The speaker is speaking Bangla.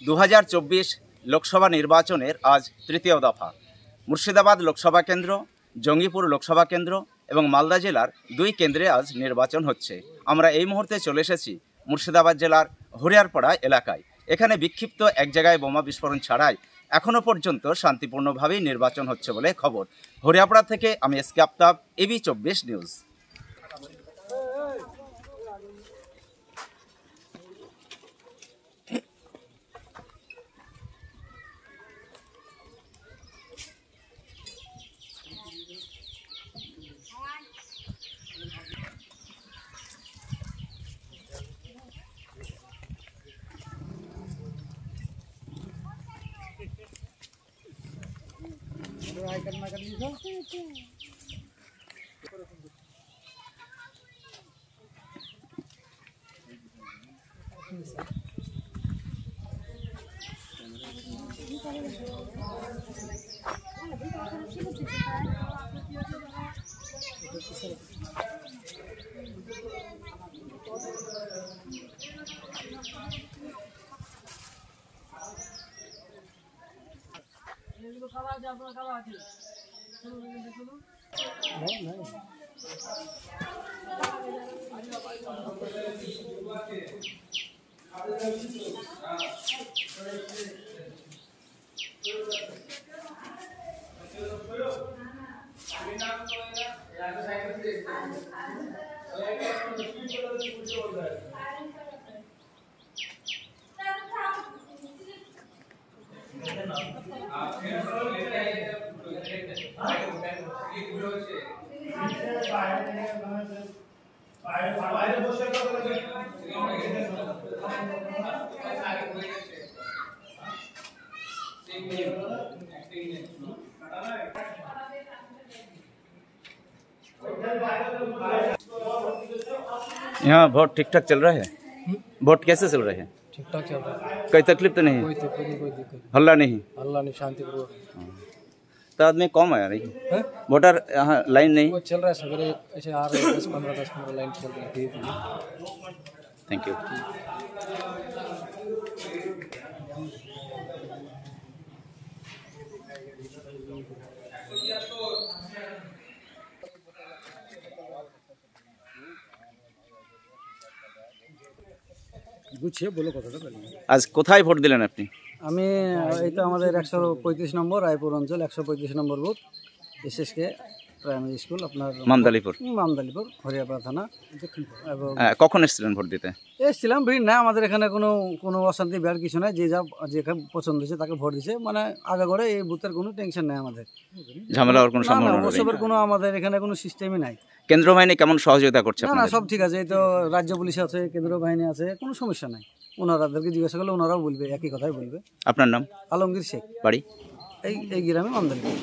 2024 লোকসভা নির্বাচনের আজ তৃতীয় দফা। মুর্শিদাবাদ লোকসভা কেন্দ্র, জঙ্গিপুর লোকসভা কেন্দ্র এবং মালদা জেলার 2 কেন্দ্রে আজ নির্বাচন হচ্ছে। আমরা এই মুহূর্তে চলে এসেছি মুর্শিদাবাদ জেলার হরিয়ারপাড়া এলাকায়। এখানে বিক্ষিপ্ত এক জায়গায় বোমা বিস্ফোরণ ছাড়াই এখনও পর্যন্ত শান্তিপূর্ণভাবেই নির্বাচন হচ্ছে বলে খবর। হরিয়ারপাড়া থেকে আমি এসকে আফতাব, এবি 24 নিউজ। यहाँ वोट ठीक ठाक चल रहा है? वोट कैसे चल रहे हैं? ठीक ठाक चल रहा है। कोई तकलीफ तो नहीं? कोई दिक्कत हल्ला नहीं? अल्लाह ने शांतिपूर्वक। तो आदमी कम आया नहीं, वोटर यहाँ लाइन नहीं? वो चल रहा है सवेरे ऐसे आ रहे हैं 10-15 लाइन चल रही है। Thank you. বুঝছে বলো কথাটা। আজ কোথায় ভোট দিলেন আপনি? আমি এই তো আমাদের 135 নম্বর রায়পুর অঞ্চল 135 নম্বর বুথ এসএসকে প্রাইমারি স্কুল, আপনার মামদালিপুর হরিয়ারপাড়া থানা। এবং কখন এসেছিলেন ভোট দিতে? এসেছিলাম, ভিড় না আমাদের এখানে, কোনো অশান্তি বিহার কিছু নাই। যে যা যেখানে পছন্দ হয়েছে তাকে ভোট দিছে, মানে আগে করে এই বুথের কোনো টেনশন নেই আমাদের, ঝামেলা হওয়ার কোনো সম্ভাবনা নেই। ওসবের কোনো আমাদের এখানে কোনো সিস্টেমই নাই। কেন্দ্র বাহিনী কেমন সহযোগিতা করছে? না সব ঠিক আছে, এই তো রাজ্য পুলিশ আছে, কেন্দ্র বাহিনী আছে, কোনো সমস্যা নাই। ওনারাদেরকে জিজ্ঞাসা করলে ওনারাও বলবে, একই কথাই বলবে। আপনার নাম? আলমগীর শেখ, বাড়ি এই গ্রামে মামদালিপুর।